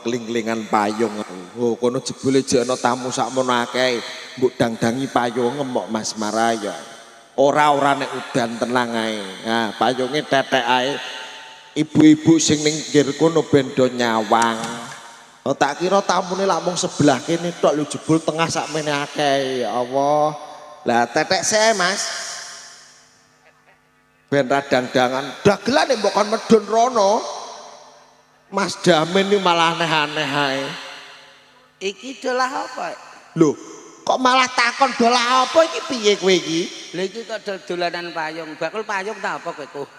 Kling-klingan payung. Oh, kono jebule jek ana tamu sakmono akeh, mbok dang-dangi payung mok Mas Maraya. Ora nek udan tenang ae. Nah, payunge tetek ae. Ibu-ibu sing ning nggir kono ben do nyawang. Oh, tak kira tamune lak mung sebelah kene tok lho jebul tengah sakmene akeh. Ya Allah. Lah tetek se, Mas. Ben radang-dangan. Dagelan mbok kon medun rono. Mas Damin ini malah aneh-aneh ae. Iki dolah apa? Loh, kok malah takon dolah apa iki piye kowe iki? Lha iki kok dolanan payung. Bakul payung ta apa kowe ku?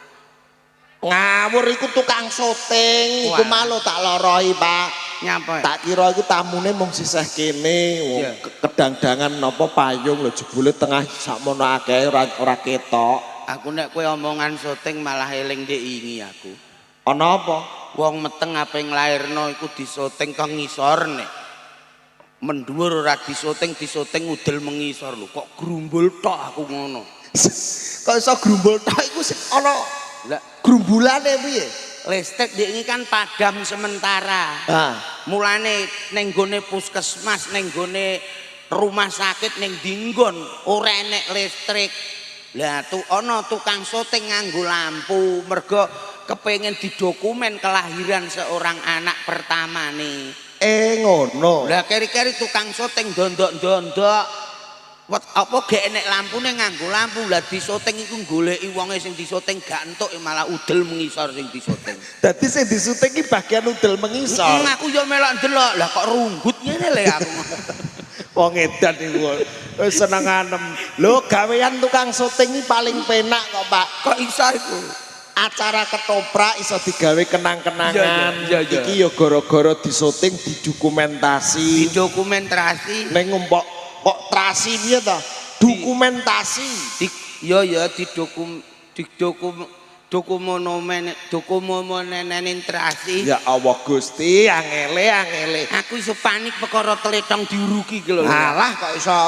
Ngawur iku tukang syuting, iku malu tak loroi, Pak. Nyapa? Tak kira iku tamune mung sisih kene, wong kedang-dangan napa payung lho jebule tengah sakmono akeh ora ketok. Aku nek kowe omongan syuting malah eling ndek ingi aku. Ana apa? Wong meteng ape nglairno iku disoting kang ngisor nek. Mendhuwur ora disoting udel mengisor lho. Kok grumbul tok aku ngono. Kok iso grumbul tok iku sing ana lah grumbulane piye? Listrik iki kan padam sementara. Mulane ning gone puskesmas, ning gone rumah sakit ning dinggon ora enek listrik. Lah ana tukang syuting nganggo lampu mergo kepengen didokumen kelahiran seorang anak pertama nih. ngono. Lah keri-keri tukang syuting ndondok-ndondok. Apa gek enek lampune nganggo lampu. Lah disyuting iku goleki wonge sing disyuting gak entuk malah udel mengisor sing disyuting. Dadi sing disyuting iki bagian udel mengisor. Aku yo melok ndelok. Lah kok runggut ngene lho aku. Wong edan iku wis seneng anem. Lho gawean tukang syuting iki paling penak kok, Pak. Kok iso iku? Acara ketoprak iso digawe kenang-kenangan. Iya. Iki ya gara-gara disyuting didokumentasi. Didokumentasi. Ning ngumpuk kok trasi piye to? Dokumentasi. Dokumonomen trasi. Ya Allah Gusti, angele. Aku iso panik perkara tletong diuruki iki lho. Alah kok iso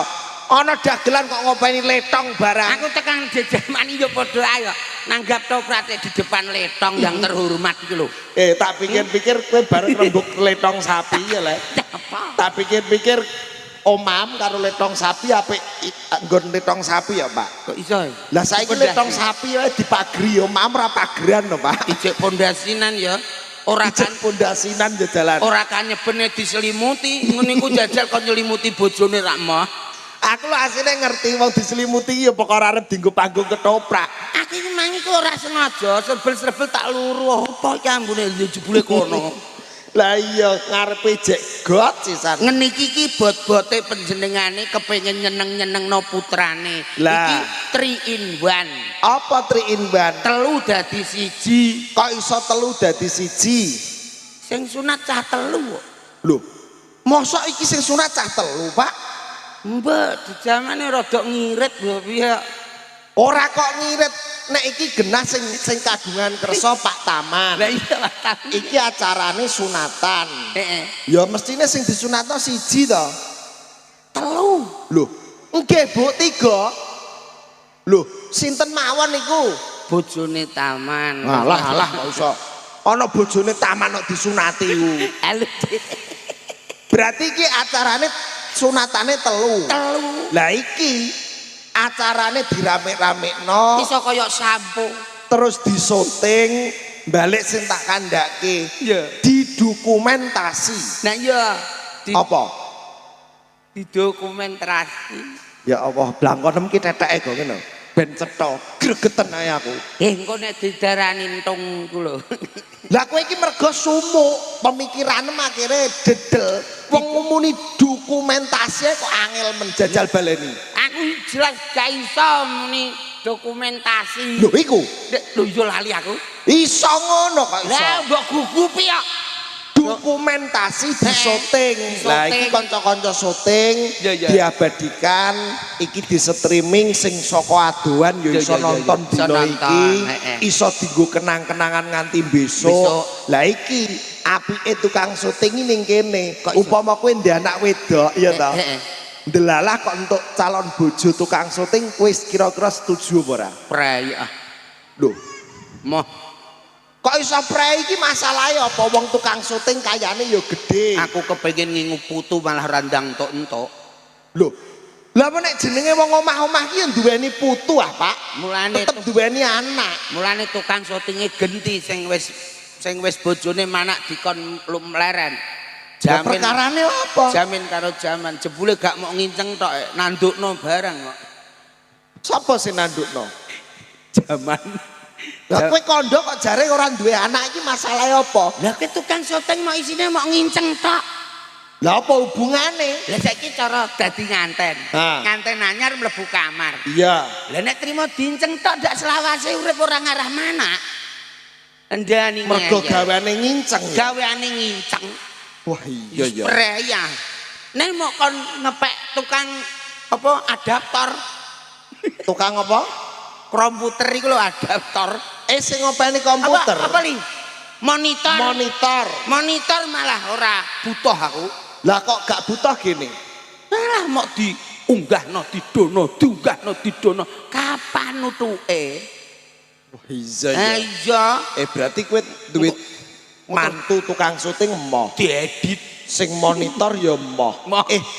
ana dagelan kok ngopeni letong barang. Aku tekan jejeman yo padha ayo nanggap toprate di depan letong yang terhormat iki lho. Tak pikir-pikir kowe bareng rembug letong sapi ya, Lek. Apa? Tak pikir-pikir omam karo letong sapi apik nggon letong sapi ya, Pak. Kok iso? Lah saiki letong sapi wae dipagri omam ora pageran lho, Pak. Ijek pondasinan ya. Ora kan pondasinan ya jalan. Ora kan nyebene diselimuti, ngono iku jajal kok nyelimuti bojone rak moh. Aku lho asline ngerti wong diselimuti ya perkara arep dienggo panggung ketoprak. Aku iki mangi kok ora sengaja, sebel-sebel tak luru. Apa iki ambune jebule kono. Lah iya ngarepe jek got sisan. Ngeniki iki bot-bote panjenengane kepengin nyeneng-nyenengno putrane. Iki 3 in 1. Apa 3 in 1? Telu dadi siji. Kok iso telu dadi siji? Sing sunat cah telu kok. Lho. Mosok iki sing sunat cah telu, Pak? Mbak, di zamane rada ngirit lho piye. Ora kok ngirit, nek iki genah sing kagungan kersa Pak Taman. Lah iya Pak Taman. Iki acarane sunatan. Heeh. Ya mestine sing disunatno siji to. Telu. Lho, nggih Bu 3. Lho, sinten mawon niku? Bojone Taman. Alah kok iso. Ana bojone Taman kok disunati ku. Berarti iki acarane sunatane telu. Lah iki acarane dirame-ramekno Iso kaya sampo. terus disyuting balik sing tak kandhake. Iya. Didokumentasi. Nah iya. Apa? Didokumentasi. Ya Allah, blangkonem ki teteke kok ngono. Ben cetha, gregeten ae aku. Engko nek didarani entung ku lho. Lah kowe iki mergo sumuk, pemikiranmu akhire dedel. Wong ngomuni dokumentasi kok angel menjajal baleni. Aku jelas gak iso muni dokumentasi. Lho iku, Lho iso lali aku. iso ngono kok iso. Lah mbok gugupi ya. Dokumentasi disyuting. Lah iki kanca-kanca syuting diabadikan, iki di streaming sing saka adoan ya iso nonton dina iki, iso dienggo kenang-kenangan nganti besok. Lah iki apike tukang syuting ning kene. Upama kowe ndek anak wedok ya ta. Ndelalah kok entuk calon bojo tukang syuting kowe kira-kira setuju apa ora? Prei ah. Lho, Moh kok iso prei iki masalahe apa? Wong tukang syuting kayane ya gedhe. aku kepengin ngingu putu malah randang entuk-entuk. Lho, lah nek jenenge wong omah-omah ki ya duweni putu ah, Pak. Mulane tetep duweni anak. Mulane tukang syutinge genti sing wis bojone manak dikon mleren. Jamin perkarane apa? Jamin karo jaman. Jebule gak mau nginceng tok, ndukno barang kok. Sapa sing nandukno? Jaman. Lah kowe kondo kok jare ora duwe anak iki masalahe apa? Lah ke tukang syuting mau isine mau nginceng tok. Lah apa hubungane? Lah saiki cara dadi nganten. Nganten anyar mlebu kamar. Iya. Lah nek trimo dinceng tok ndak selawase urip ora ngarah manak. Endani mergo gaweane nginceng. Gaweane nginceng. Wah iya ya. Preya. Nek mau kon ngepek tukang apa adaptor. Tukang apa? Komputer iku lho adaptor. Sing ngopeni komputer. Apa li? Monitor. Monitor malah ora butuh aku. Lah kok gak butuh gini? Malah mau diunggahno didono. Kapan nutuke? Wah iya ya. Iya. Berarti kowe duit mantu tukang syuting emoh. Diedit sing monitor ya emoh.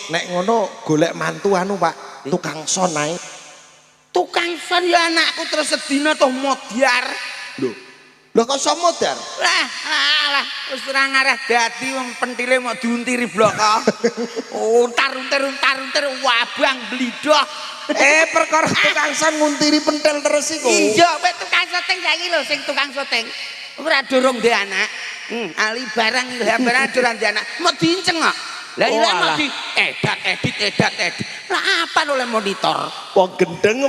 Nek ngono golek mantu anu Pak, tukang son ae. Tukang son ya anakku terus sedina toh modiar. Lho Lho kok iso modar? Lah, wis ora ngarah dadi wong pentile mau diuntiri bloko. Untar-untir wabang blidoh. Perkara tukang son nguntiri pentil terus iku. Iya, kowe tukang syuting saiki lho sing tukang syuting. Ora durung ndek anak. Ali barang barang durung ndek anak. Mau diinceng kok. Lah iya mau di edit. Lah apa oleh monitor? Wong gendeng.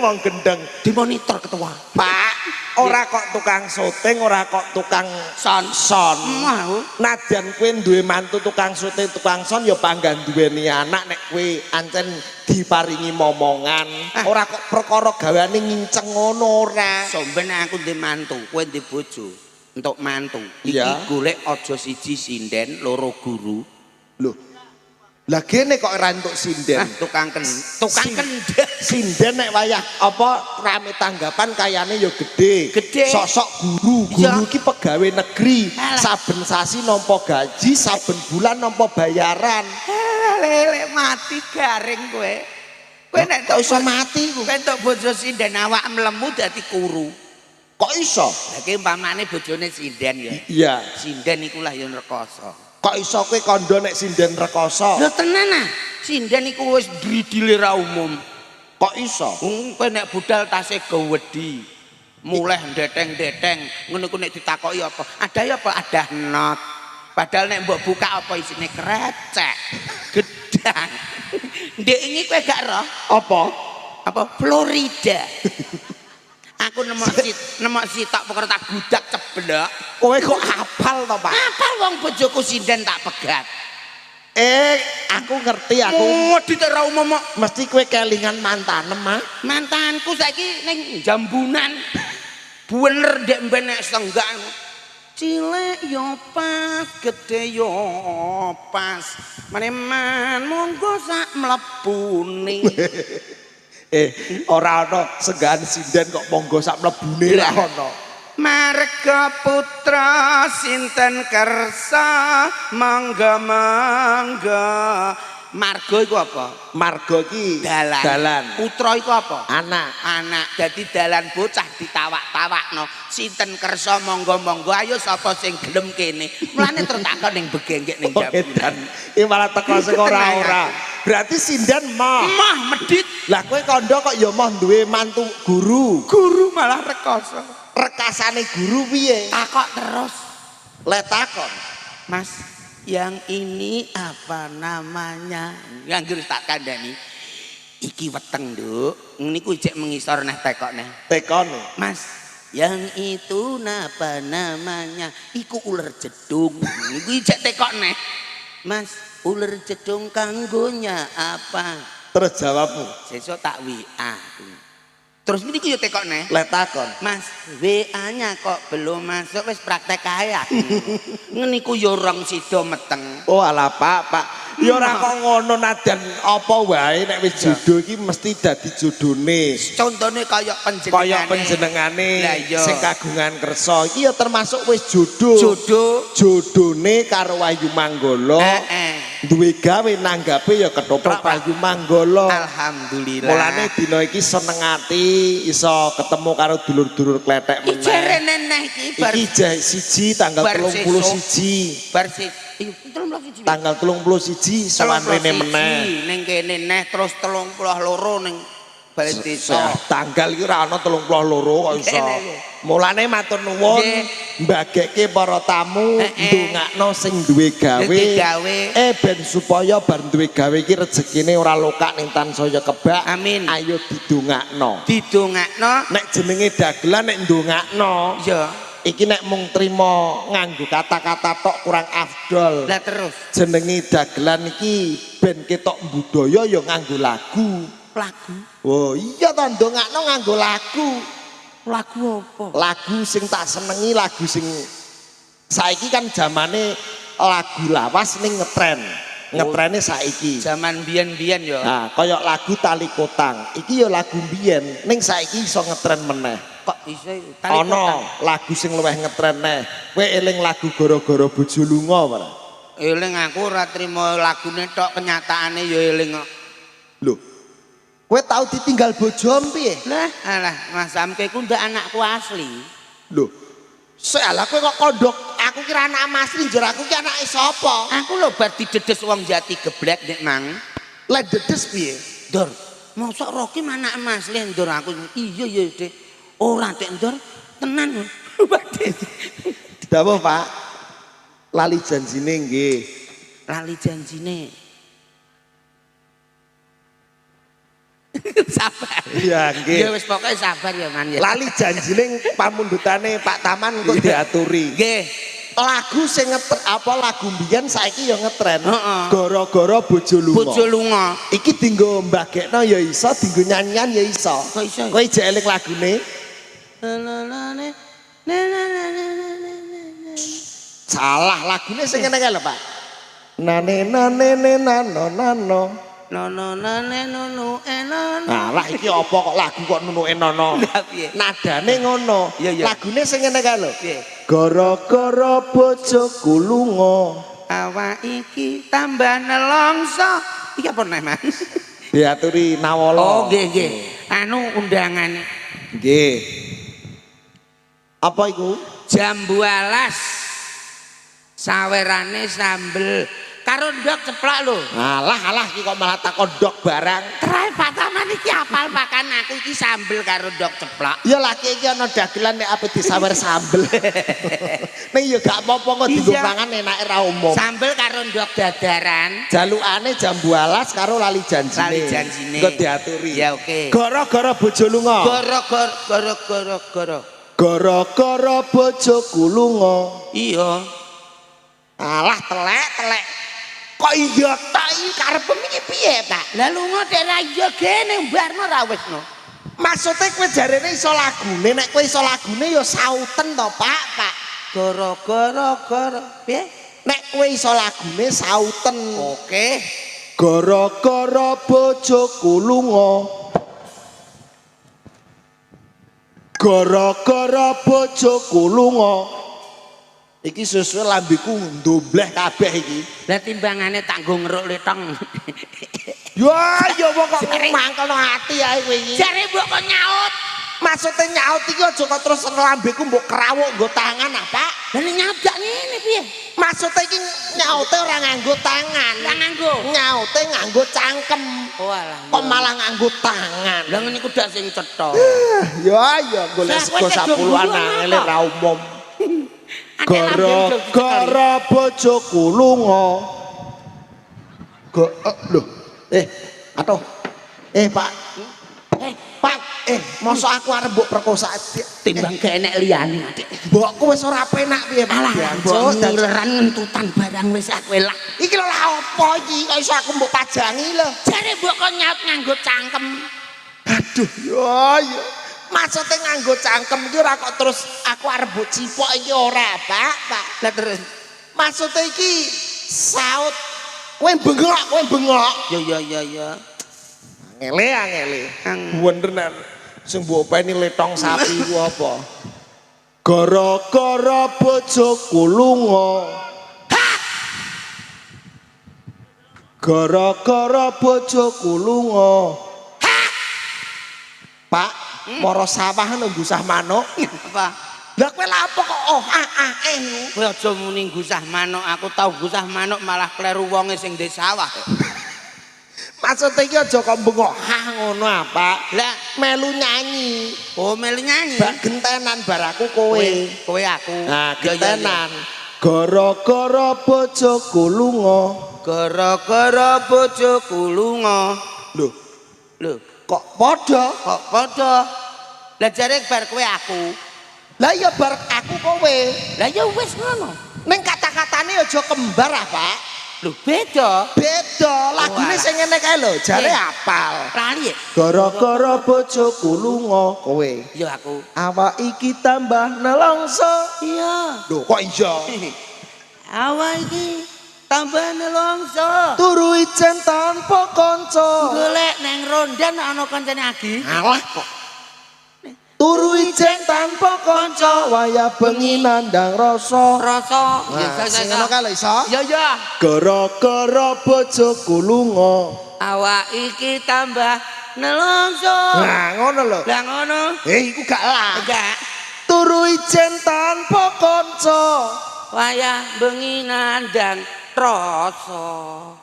Dimonitor ketua. Pak, ora kok tukang syuting, ora kok tukang son. Mau. Nadyan kowe duwe mantu tukang syuting, tukang son ya panggan duweni anak nek kowe ancen diparingi momongan. Ora kok perkara gaweane nginceng ngono ora. Somben aku ndek mantu, kowe ndek bojo. Entuk mantu. Iya. Iki golek aja siji sinden, loro guru. Loh. Lah kene kok ora entuk sinden. Tukang kendang. Sinden nek wayah apa rame tanggapan kayane ya gede. Sosok guru iki pegawai negeri. Saben sasi nampa gaji, saben bulan nampa bayaran. Lelek mati garing kowe. Kowe nek kok iso mati ku? Kowe entuk bojo sinden awak mlemu dadi kuru. Kok iso? Lah ki umpamane bojone sinden ya. Iya. Sinden iku lah ya rekoso. Kok iso kowe kandha nek sinden rekoso? Lho tenan ah. Sinden iku wis dridile ra umum. Kok iso? Kowe nek budal tasih gawedi. Mulih ndeteng-ndeteng, ngono ku nek ditakoki apa? Ada ya apa? Ada not. Padahal nek mbok buka apa isine krecek. Gedang. Ndek ini kowe gak roh? Apa? Florida. Aku nemok sitok pokoke tak gudak ceblok. Kowe kok apal to, Pak? Apal wong bojoku sinden tak pegat. Aku ngerti aku. Wedi ora umum kok. Mesti kowe kelingan mantanem, ah. Mantanku saiki ning Jambunan. Bener ndek mbenek senggak. Cilik yo pas, gede yo pas. Maneman monggo sak mlebune. Ora ana senggahan sinden kok monggo sak mlebune ra ono. Marga putra sinten kersa mangga. Marga iku apa? Marga iki dalan. Putra iku apa? Anak. Dadi dalan bocah ditawak-tawakno. Sinten kersa monggo-monggo ayo sapa sing gelem kene. Mulane terus takon ning begenggek ning Jambunan. Iki malah teko sing ora. Berarti sinden mah medhit. Lah kowe kandha kok ya mah duwe mantu guru. Guru malah rekoso. Rekasane guru piye? Takok terus. Takon. Mas, yang ini apa namanya? Yang tak kandhani. Iki weteng, Nduk. Niku ijek mengisor neh tekokne. Tekone. Mas, yang itu apa namanya? Iku ular jedung. Niku ijek tekokne. Mas, ular jedung kanggonya apa? Terus jawabmu. Sesuk tak WA. Terus niku yo tekokne. Takon. Mas, WA-nya kok belum masuk wis praktek kae aku. Ngeniku yo rong sida meteng. Oh alah Pak. Ya ora kok ngono nadyan apa wae nek wis jodoh iki mesti dadi jodone. Contone kaya panjenengane. Sing kagungan kersa iki ya termasuk wis jodoh. Jodone karo Wahyu Manggala. Duwe gawe nanggape ya ketoprak Wahyu Manggala. Alhamdulillah. Mulane dina iki seneng ati iso ketemu karo dulur-dulur kletek meneh. Jarene neh iki bar siji tanggal 31. Tanggal 31 sowan rene meneh. Ning kene neh terus 32 ning Balai Desa. Tanggal iki ora ana 32 kok iso. Mulane matur nuwun mbagekke para tamu ndongakno sing duwe gawe. Ben supaya bar duwe gawe iki rezekine ora lokak ning tansaya kebak. Amin. Ayo didongakno. Nek jenenge dagelan nek ndongakno. Iya. Iki nek mung trima nganggo kata-kata tok kurang afdol. Lah terus jenenge dagelan iki ben ketok budaya ya nganggo lagu. Oh iya to ndongakno nganggo lagu. Lagu apa? Lagu sing tak senengi lagu sing saiki kan zamane lagu lawas ning ngetren. Ngetrene saiki. Zaman biyen-biyen ya. Nah, kaya lagu Tali Kotang. Iki ya lagu biyen ning saiki iso ngetren meneh. Kok iso Tali Kotang? Ana lagu sing luwih ngetren neh. Kowe eling lagu Gara-gara Bojo Lunga ora? Eling aku ora trima lagune tok kenyataane ya eling kok. Lho. Kowe tau ditinggal bojom piye? Lah, alah, Mas Samke ku ndak anakku asli. Lho. Salah kowe kok kondok, aku kira anak Mas Linjer, aku ki anake sapa? Aku lho bar didedes wong Jati Geblek nek mang. Lah dedes piye? Ndor, mosok Roki anak Mas Linjer aku. Iya ya, Dik. Ora Dik Ndor, tenan. Dawuh, Pak. Lali janjine nggih. Lali janjine. Sabar. Iya, nggih. Ya wis pokoke sabar ya, Man ya. Lali janjine pamundhutane Pak Taman kok diaturi. Nggih. Lagu sing lagu mbiyen saiki ya ngetren. Heeh. Gara-gara bojo lunga. Bojo lunga. Iki dienggo mbagekno ya iso, dienggo nyanyian ya iso. Kok iso? Kowe jek eling lagune. Salah lagune sing ngene kae lho, Pak. Nane nane nano nano. Nono nane nunu enon. Nah, lah iki apa kok lagu kok nunu enono. Nadane ngono. Lagune sing ngene kae lho. Gara-gara bojoku lunga. Awak iki tambah nelongso. Iki apa nek, Mas? Diaturi Nawala. Oh, nggih nggih. Anu undangane. Nggih. Apa iku? Jambu alas. Sawerane sambel. Karo ndok ceplok lho. Alah iki kok malah takon ndok barang. Terae Pak Taman iki apal makan aku iki sambel karo ndok ceplok. Ya laki iki ana dagelan nek ape disawer sambel. Ning ya gak apa-apa kok dienggo mangan enake ra umum. Sambel karo ndok dadaran. Jalukane jambu alas karo lali janjine. Lali janjine. Engko diaturi. Ya oke. Gara-gara bojo lunga. Gara-gara bojoku lunga. Iya. Alah telek. Kok iya tak iki karepmu iki piye, Pak? Lah lunga dek ra iya gene mbarno ra wisno. Maksude kowe jarene iso lagune, nek kowe iso lagune ya sauten to, Pak. Gara-gara piye? Nek kowe iso lagune sauten. Oke. Gara-gara bojoku lunga. Gara-gara bojoku lunga. Iki sesuai lambiku ndombleh kabeh iki. Lah timbangane tak nggo ngeruk letong. Ya kok mangkelno ati ae kowe iki. Jare mbok kok nyaut. Maksude nyaut iki aja kok terus lambeku mbok kerawuk nggo tangan ah, Pak. Lah nek nyaut gak ngene piye? Maksude iki nyaute ora nganggo tangan. Lah nganggo. Nyaute nganggo cangkem. Oh alah. Kok malah nganggo tangan. Lah ngene iku dak sing cetha. Ya golek sego 10-an angel ra umum. Gara-gara bojoku lunga. Lho. Atuh. Pak. Pak, mosok aku arep mbok perkosa Timbang gak enek liyane, Dik. Mbokku wis ora penak piye, Pak? Alah, mbok ngileran ngentutan barang wis aku elak. Iki lho lha apa iki? Kok iso aku mbok pajangi lho. Jare mbok kok nyaut nganggo cangkem. Aduh, ya. Maksudnya nganggo cangkem iki ora kok terus aku arep mbok cipok iki ora, Pak. Lah terus maksudnya iki saut kowe bengok. Ya. Angele. Bener sing mbok openi letong sapi ku apa? Gara-gara bojoku lunga. Gara-gara bojoku lunga. Pak, moro sawah nggusah manuk. Apa? Lah kowe lha apa kok Kowe aja muni gusah manuk, aku tau gusah manuk malah kleru wonge sing ndek sawah. Maksudnya iki aja kok bengok ngono apa? Lah melu nyanyi. Oh, melu nyanyi. Bak gentenan baraku kowe. Kowe aku. Nah, gentenan. Gara-gara bojoku lunga. Gara-gara bojoku lunga. Lho, kok Kok padha? Lah jare bar kowe aku. Lah ya bar aku kowe. Lah ya wis ngono. Ning kata-katane aja kembar ah, Pak. Lho beda. Lagune sing ngene kae lho, jare apal. Lali. Gara-gara bojoku lunga kowe. Ya aku. Awak iki tambah nelongso. Iya. Lho kok iya? Awak iki tambah nelongso. Turu ijen tanpa kanca. Golek neng rondan ana kancane Agi. Alah kok. Turu ijen tanpa kanca waya bengi nandang rasa. Ya sing ngono kae lho iso. Ya. Gara-gara bojoku lunga. Awak iki tambah nelongso. Nah ngono lho. Lah ngono. Iku gak lah. Enggak. Turu turu ijen tanpa kanca wayah bengi nandang rasa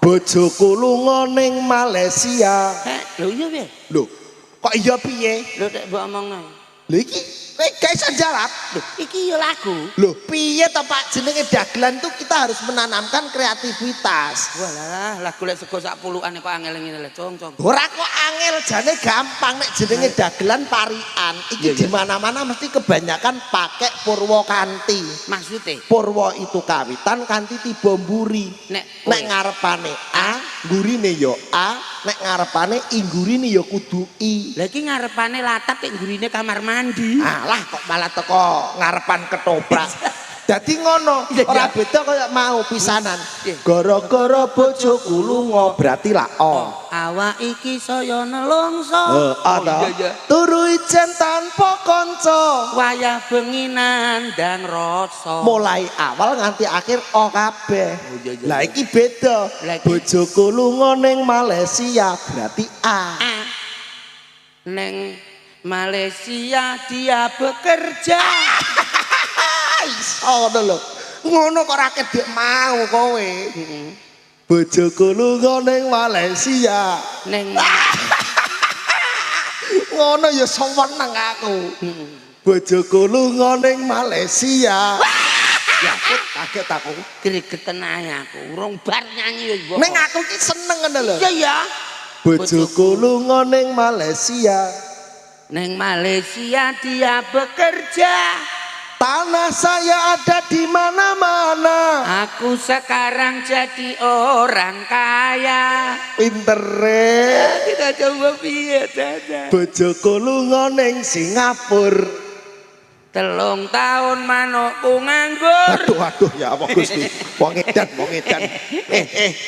bojoku lunga ning Malaysia lho iya piye lho kok iya piye lho nek mbok omongno lho iki gak iso jawab lho iki ya lagu lho piye to Pak jenenge dagelan tuh kita harus menanamkan kreativitas walah lagu lek sego sak puluhan kok angel ngene lho cong ora kok angel jane gampang nek jenenge dagelan parian iki di mana-mana mesti kebanyakan pakai Purwakanti maksudnya Purwa itu kawitan kanthi tiba mburi nek ngarepane A gurine ya A nek ngarepane I gurine ya kudu I lha iki ngarepane latap nek gurine kamar mandi alah kok malah teko ngarepan ketoprak dadi ngono ora beda kaya mau pisanan gara-gara bojoku lunga berarti lah awak iki saya nelongso turu ijen tanpa kanca wayah bengi nandang rasa mulai awal nganti akhir kabeh lah iki beda bojoku lunga ning Malaysia berarti A neng Malaysia dia bekerja ngono lho ngono kok ra kedek mau kowe bojoku lunga ning Malaysia neng ngono ya seneng aku bojoku lunga ning Malaysia ya kaget aku gregeten ae aku urung bar nyanyi ya ning aku ki seneng ngono lho iya bojoku lunga ning Malaysia neng Malaysia dia bekerja tanah saya ada di mana-mana aku sekarang jadi orang kaya pinter kita coba piye dadah bojoku lunga ning Singapura 3 tahun manukku nganggur aduh ya apa Gusti wong edan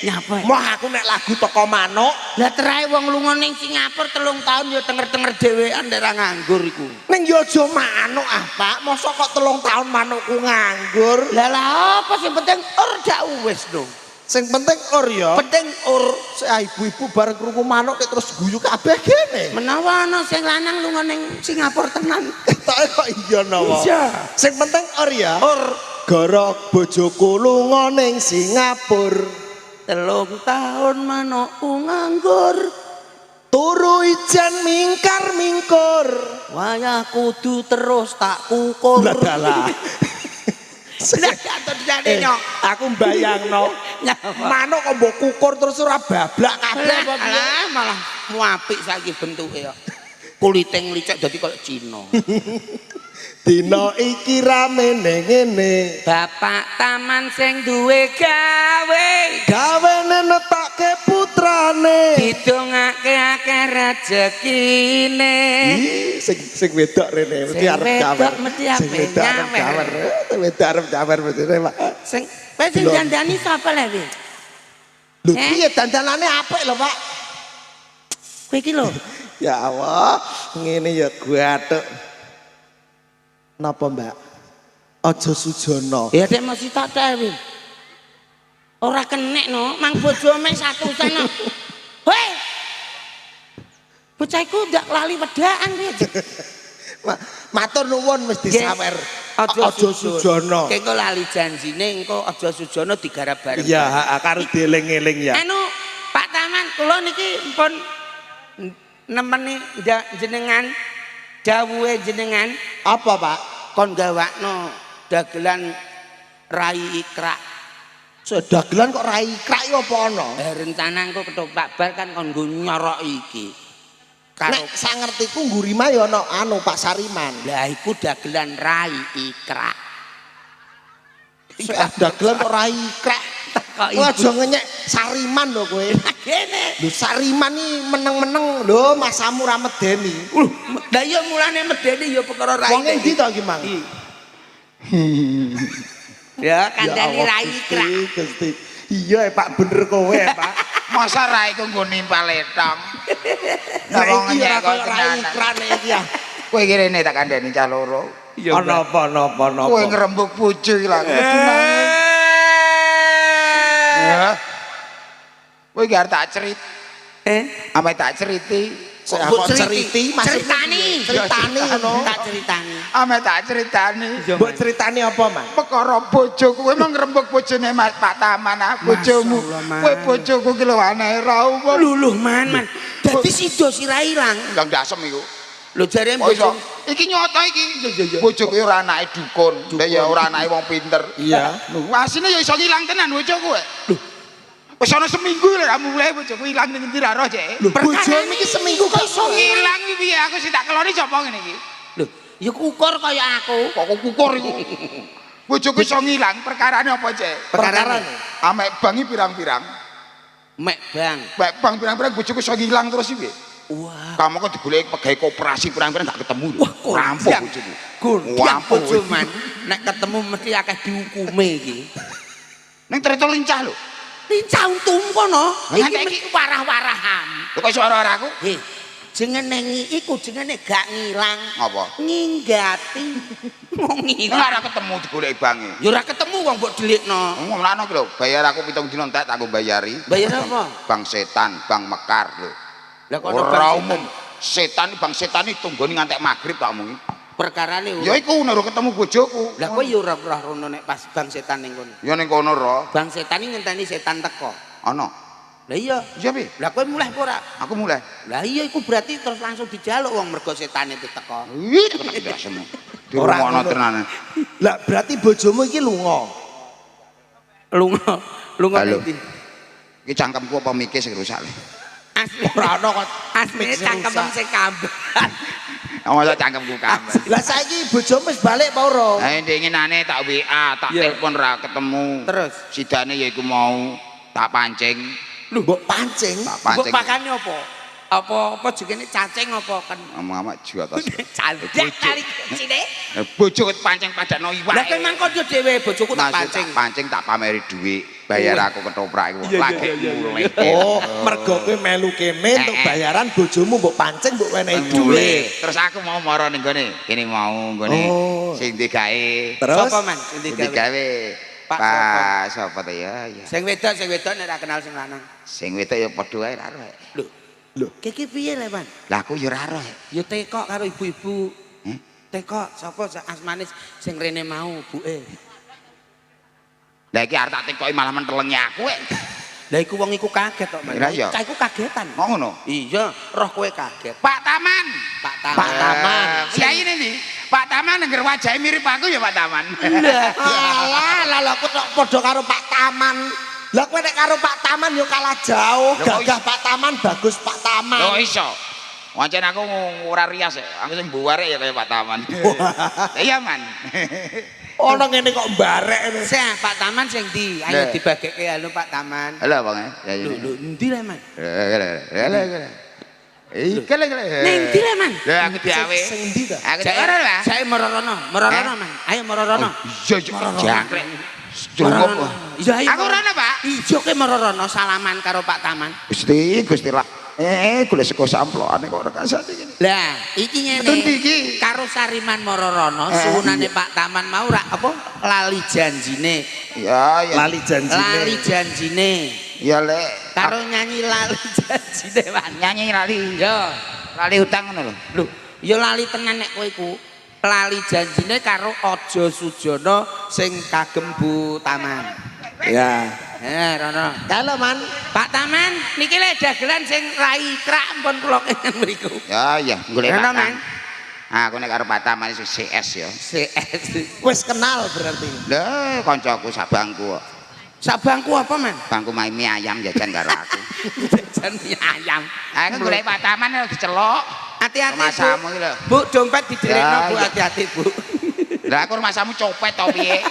nyapa mau aku nek lagu toko manuk lah terae wong lunga ning Singapura 3 tahun ya tenger-tenger dhewean nek ra nganggur iku ning yo aja manuk Pak mosok kok 3 tahun manukku nganggur lah apa sing penting ur dak wis lho sing penting ur ya penting ur ibu-ibu bareng krungu manuk terus guyu kabeh kene menawa ana sing lanang lunga ning Singapura tenan kok iya nawa iya sing penting ur ya ur gara bojoku lunga ning Singapura 3 tahun manukku nganggur turu ijen mingkar-mingkur wayah kudu terus tak kukur dalah aku mbayangno manuk kok mbok kukur terus ora bablak kabeh apa piye malah muapik saiki bentuke ya kulite nglicek dadi koyo Cina dina iki ramene ngene bapak taman sing duwe gawene netake putrane didongake akeh rezekine sing wedok rene mesti arep gawer sing wedok arep gawer wedok arep gawer mesti Pak sing kowe sing dandani sapa lho wi lho piye dandanane apik lho Pak kowe iki lho ya Allah ngene ya gathuk napa Mbak aja sujono ya dek mesti tak wi ora kenek no mang bojo mek satusan no hei bocah iku ndak lali wedaan kuwi matur nuwun mesti sawer aja sujono kengko lali janjine engko aja sujono digarap bareng iya karo dieling-eling ya anu Pak Taman kula niki pun nemeni jenengan dawuhe jenengan apa Pak kon gawakno dagelan rai ikrak dagelan kok rai ikrak iki apa ana rencana engko ketoprak bar kan kon nggo nyorok iki karo nek sak ngertiku Gurima ya ana anu Pak Sariman lah iku dagelan rai ikrak dagelan kok rai ikrak kowe aja ngenyek Sariman lho kowe kene lho Sariman iki meneng-meneng lho masamu ra medeni lah iya mulane medeni ya perkara rai wong endi to iki Mang ya kandhani rai ikrak Gusti iya Pak bener kowe Pak masa rai ku nggo nimpal letong wong ngenyek kok rai ikrak iki ya kowe iki rene tak kandhani cah loro ana apa kowe ngrembug bojo iki lho kowe iki arep tak cerit ame tak ceriti Saya mbok kok ceriti ceritani ngono. tak ceritani Ame tak ceritani. Mbok ceritani apa, Man? Perkara bojoku kowe emang ngrembug bojone Pak Taman ah bojomu. Masyaallah, Man. Kowe bojoku ki lho aneh ra apa. luluh man dadi sida sira ilang Lah ndasem iku. lho jare Oh iso. bojo Iki nyoto iki. Bojoku ora anake dukun. Lah ya ora anake wong pinter. Iya. Lho asine ya iso ngilang tenan bojoku. Lho. Wis ana seminggu lho ra mulai bojoku ilang ning endi ra roh cek. Bojomu iki seminggu kok iso Ilang iki piye aku sing tak keloni sapa ngene iki? lho ya kukur kaya aku Kok kukur iku. Bojoku iso ngilang perkarane apa cek? perkarane Amek bangi pirang-pirang. mek bang Mek bang pirang-pirang bojoku iso ngilang terus iki. wah Kamu kan digoleki pegawai koperasi pirang-pirang gak ketemu lho. wah Rampung kondang. bojoku. Gondang Rampung bojo man nek ketemu mesti akeh dihukume iki Ning ternyata lincah lho. lincah untum kono iki Lah, mesti warah-warahan Lho kok iso ora aku? he jenenge iku jenenge gak ngilang Apa? nginggati mau Ning ngilang ora ketemu digoleki bange. ya ora ketemu wong mbok delikno Ngomongno iki lho, bayar aku 7 dina entek tak aku bayari. bayar apa Bang setan, bang mekar lho. lah kono Ora umum. Setan bang setan iki tunggoni ngantek magrib tak omongi. perkarane Ya iku nuru ketemu bojoku. lah kowe ya ora roh rono nek pas bang setan ning kono Ya ning kono ro. bang setan iki ngenteni setan teko Ana. lah iya Iya pi. lah kowe mulai apa ora Aku mulai. lah iya iku berarti terus langsung dijaluk wong mergo setane itu teko Wih, tidak semua. Di Ora rumah ngono. tenan. Lah berarti bojomu iki lunga. lunga lunga Halo. ndi Iki cangkemku apa mikir sing rusak le. asli Ora ana kok. asli cangkem sing kambat Masa cangkemku kamu. Lah saiki bojomu wis balik apa ora? Ngenane tak WA, tak Iya. telepon ra ketemu. Terus? Sidane ya iku mau tak pancing. Lho, mbok pancing. Tak mbok pancing. pakane apa jenenge cacing apa kan Amak jual tas. candak kali kecile Bojo pancing padakno iwak. lah kowe mangko yo dhewe bojoku tak pancing pancing tak pameri dhuwit. Bayar aku ketoprak iku Iya, lagi iya, mulai. Oh, mergo kowe melu kene untuk bayaran bojomu mbok pancing mbok wenehi dhuwit. Terus aku mau moro ning gone. Kene mau gone. Oh. Sing digawe. Terus sapa man sing Sing digawe digawe. Pak Pak sapa to ya? Ya. sing wedok nek ra kenal sing lanang Sing wedok ya padha wae ra roh. lho lho, kiki piye le man Lah aku ya ra roh. ya tekok karo ibu-ibu Eh? tekok sapa asmane sing rene mau buke Lah iki arep tak tekoki malah mentelengi aku. lah iku wong iku kaget kok man Lah iya. cah iku kagetan Kok ngono? iya roh kowe kaget Pak Taman. Pak Taman Pak Taman. Ya ini nih. Pak Taman nengger wajahnya mirip aku ya Pak Taman. alah lah kok padha karo Pak Taman. Lah kowe nek karo Pak Taman yo kalah jauh. Lho, kok Gagah Pak Taman bagus Pak Taman. Loh iso. Wancen aku ora rias ya. Aku sing buare ya kayak Pak Taman. Iya man. Ono ngene kok mbarek ngene. Sah Pak Taman sing ndi ayo Lah. dibageke halo Pak Taman Halo Bang ya. lho lho endi le man Kele. ning ndi le man Lah aku diawe. Sing ndi ta? Aku diawe lah. saya merorono man ayo merorono Iya jangkrik. Cukup. iya ayo Aku rono Pak. ijo ke merorono salaman karo Pak Taman Gusti lah. Golek sego samplokane kok ora kasane iki. lah iki Betul ngene iki. karo Sariman Mororono suwunane Pak Taman mau ra apa lali janjine Ya ya. Lali janjine. lali janjine Ya lek. karo nyanyi lali janjine man Nyanyi lali. yo Lali utang ngono lho. lho yo lali tenan nek kowe iku lali janjine karo Aja Sujono sing kagem Bu Taman Ya. Rono Kalau Man, Pak Taman niki le dagelan sing rai krak pun kula kenging mriku Ya ya, golek Rono, Pak Man. Taman. Aku nek karo Pak Taman iso CS ya. CS wis kenal berarti. Lah kancaku sak bangku kok. sak bangku apa man Bangku main mie ayam jajan karo aku. jajan mie ayam Aku golek Pak Taman lho dicelok. hati-hati Masamu iki lho. Bu dompet didelekno Ya, Bu iya. hati-hati Bu Lah aku masamu copet to piye?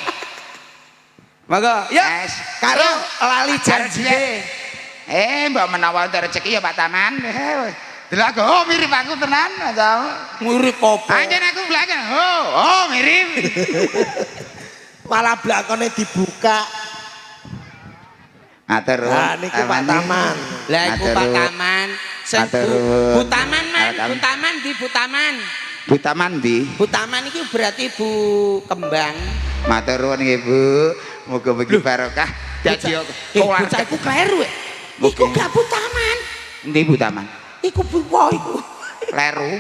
monggo yuk Yes. karo Ayo. lali janjine Mbak menawa untuk rezeki ya Pak Taman. Delok oh mirip aku tenan masamu. ngurip apa Anjen aku belakang. Oh mirip. Malah blakone dibuka. Matur. Nah, niku Pak Taman. lah iku Pak Taman sing Bu Taman man Matur. Bu Taman di Bu Taman Bu Taman di. Bu Taman iki berarti Bu Kembang Matur nuwun nggih Bu. Muga bagi barokah. Dadi bocah iku kleru ya iku Oke. gak Bu Taman Endi Bu Taman? Iku bupo iku. Kleru.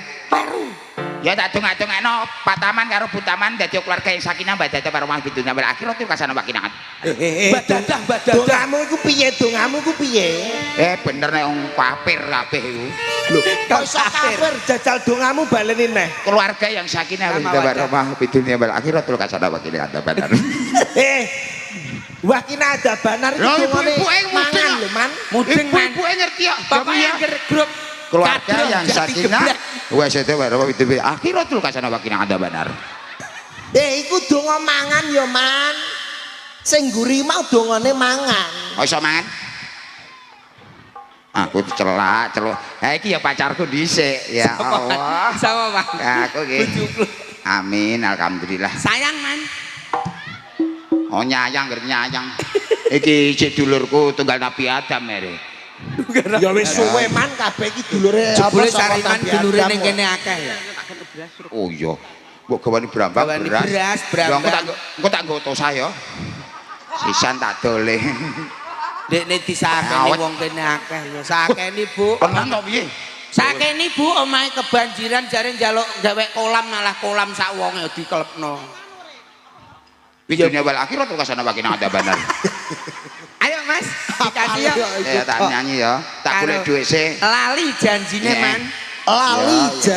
Ya tak dongak-dongakno Pataman karo Butaman dadi keluarga yang sakinah badhadah warahmah fid dunya wal akhirah kasana wakinah. Badadah. Dongamu iku piye? Dongamu iku piye? Bener nek wong kafir kabeh iku. Lho, kok iso kafir jajal dongamu baleni neh. Keluarga yang sakinah warahmah fid dunya wal akhirah kasana wakinah bener. Wakina ada banar itu dongane mangan lho, Man. Mudeng man. Ibu ngerti ya. Pokoknya grup Keluarga yang sakinah wa sadha warahmah fid dunya akhiratul kasana wakinah ada benar. Iku donga mangan ya, Man. Sing nguri mau dongane mangan. Oh iso mangan? Aku celak. Iki ya pacarku dhisik ya Allah. Sama Bang. Aku iki. Amin alhamdulillah. Sayang man. Oh nyayang ngerti nyayang. Iki cek dulurku tunggal Nabi Adam mere. Ya wis suwe Man kabeh iki dulure Jebule Sariman dulure ning kene akeh ya. Oh iya. Mbok gawani brambak Gawani beras, brambak. Engko tak nggo tosa ya. Sisan tak dole. Dekne disakeni wong kene akeh ya. Sakeni Bu. Tenan to piye? Sakeni Bu omahe kebanjiran jare njaluk gawe kolam malah kolam sak wonge dikelepno. Bidunya wal akhirat kasana wakinah ada benar. Ayo Mas, dikasih ya. Ya tak nyanyi ya. Tak golek dhuwit sih. Lali janjine Man. Lali jan